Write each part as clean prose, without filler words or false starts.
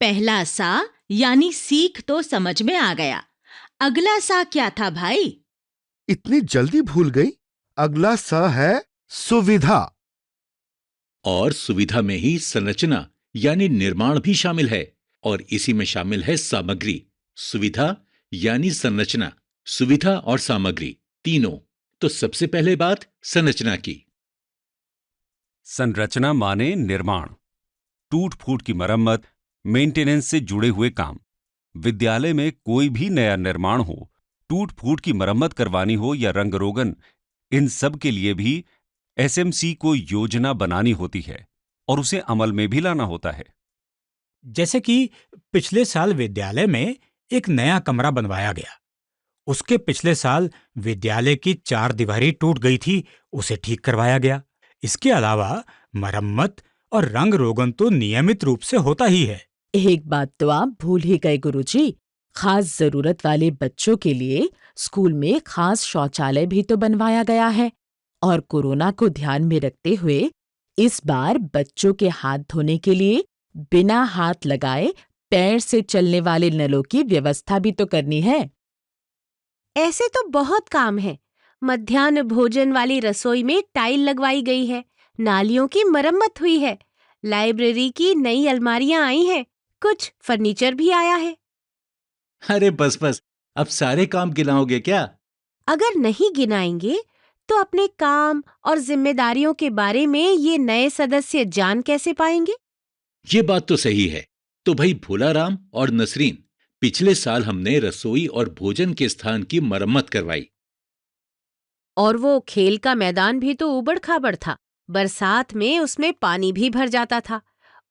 पहला सा यानी सीख तो समझ में आ गया। अगला सा क्या था भाई? इतनी जल्दी भूल गई? अगला स है सुविधा। और सुविधा में ही संरचना यानी निर्माण भी शामिल है, और इसी में शामिल है सामग्री। सुविधा यानी संरचना, सुविधा और सामग्री तीनों। तो सबसे पहले बात संरचना की। संरचना माने निर्माण, टूट फूट की मरम्मत, मेंटेनेंस से जुड़े हुए काम। विद्यालय में कोई भी नया निर्माण हो, टूट फूट की मरम्मत करवानी हो या रंग रोगन, इन सब के लिए भी एसएमसी को योजना बनानी होती है और उसे अमल में भी लाना होता है। जैसे कि पिछले साल विद्यालय में एक नया कमरा बनवाया गया। उसके पिछले साल विद्यालय की 4 दीवारी टूट गई थी, उसे ठीक करवाया गया। इसके अलावा मरम्मत और रंग रोगन तो नियमित रूप से होता ही है। एक बात तो आप भूल ही गए गुरुजी, खास जरूरत वाले बच्चों के लिए स्कूल में खास शौचालय भी तो बनवाया गया है। और कोरोना को ध्यान में रखते हुए इस बार बच्चों के हाथ धोने के लिए बिना हाथ लगाए पैर से चलने वाले नलों की व्यवस्था भी तो करनी है। ऐसे तो बहुत काम है। मध्याह्न भोजन वाली रसोई में टाइल लगवाई गई है, नालियों की मरम्मत हुई है, लाइब्रेरी की नई अलमारियां आई हैं, कुछ फर्नीचर भी आया है। अरे बस बस, अब सारे काम गिनाओगे क्या? अगर नहीं गिनाएंगे तो अपने काम और जिम्मेदारियों के बारे में ये नए सदस्य जान कैसे पाएंगे? ये बात तो सही है। तो भाई भोलाराम और नसरीन, पिछले साल हमने रसोई और भोजन के स्थान की मरम्मत करवाई। और वो खेल का मैदान भी तो उबड़ खाबड़ था, बरसात में उसमें पानी भी भर जाता था,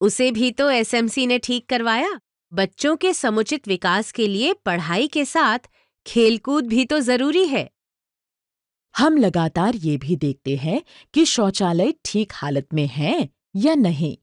उसे भी तो एसएमसी ने ठीक करवाया। बच्चों के समुचित विकास के लिए पढ़ाई के साथ खेलकूद भी तो जरूरी है। हम लगातार ये भी देखते हैं कि शौचालय ठीक हालत में है या नहीं।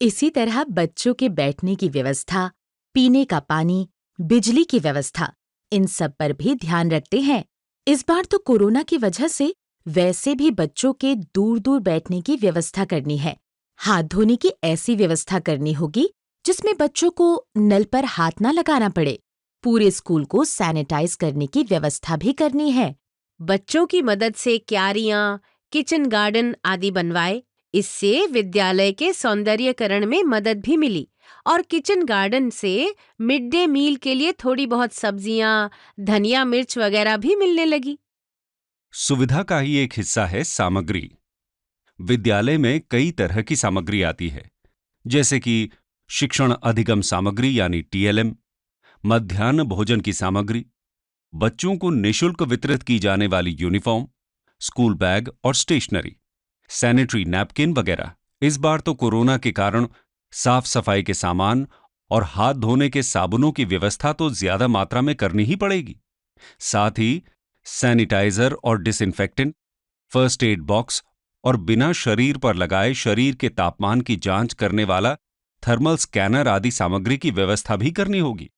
इसी तरह बच्चों के बैठने की व्यवस्था, पीने का पानी, बिजली की व्यवस्था, इन सब पर भी ध्यान रखते हैं। इस बार तो कोरोना की वजह से वैसे भी बच्चों के दूर दूर बैठने की व्यवस्था करनी है। हाथ धोने की ऐसी व्यवस्था करनी होगी जिसमें बच्चों को नल पर हाथ ना लगाना पड़े। पूरे स्कूल को सैनिटाइज करने की व्यवस्था भी करनी है। बच्चों की मदद से क्यारियां, किचन गार्डन आदि बनवाए। इससे विद्यालय के सौंदर्यकरण में मदद भी मिली और किचन गार्डन से मिड डे मील के लिए थोड़ी बहुत सब्जियां, धनिया मिर्च वगैरह भी मिलने लगी। सुविधा का ही एक हिस्सा है सामग्री। विद्यालय में कई तरह की सामग्री आती है, जैसे कि शिक्षण अधिगम सामग्री यानी टीएलएम, मध्याह्न भोजन की सामग्री, बच्चों को निःशुल्क वितरित की जाने वाली यूनिफॉर्म, स्कूल बैग और स्टेशनरी, सैनिटरी नैपकिन वगैरह। इस बार तो कोरोना के कारण साफ सफाई के सामान और हाथ धोने के साबुनों की व्यवस्था तो ज्यादा मात्रा में करनी ही पड़ेगी। साथ ही सैनिटाइजर और डिसइंफेक्टेंट, फर्स्ट एड बॉक्स और बिना शरीर पर लगाए शरीर के तापमान की जांच करने वाला थर्मल स्कैनर आदि सामग्री की व्यवस्था भी करनी होगी।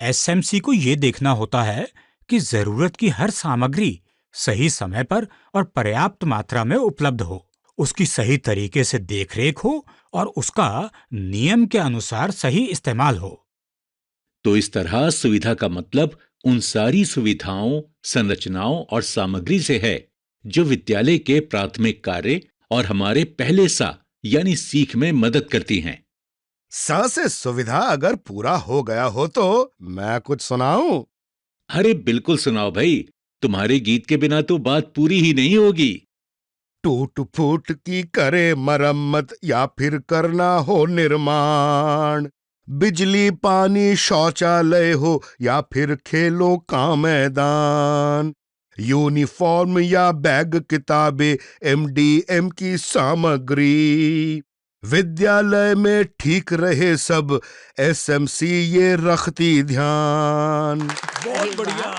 एसएमसी को ये देखना होता है कि जरूरत की हर सामग्री सही समय पर और पर्याप्त मात्रा में उपलब्ध हो, उसकी सही तरीके से देखरेख हो और उसका नियम के अनुसार सही इस्तेमाल हो। तो इस तरह सुविधा का मतलब उन सारी सुविधाओं, संरचनाओं और सामग्री से है जो विद्यालय के प्राथमिक कार्य और हमारे पहले सा यानी सीख में मदद करती हैं। स से सुविधा अगर पूरा हो गया हो तो मैं कुछ सुनाऊं? अरे बिल्कुल सुनाओ भाई, तुम्हारे गीत के बिना तो बात पूरी ही नहीं होगी। टूट फूट की करे मरम्मत या फिर करना हो निर्माण, बिजली पानी शौचालय हो या फिर खेलों का मैदान, यूनिफॉर्म या बैग किताबें एमडीएम की सामग्री, विद्यालय में ठीक रहे सब एसएमसी ये रखती ध्यान। बहुत बढ़िया।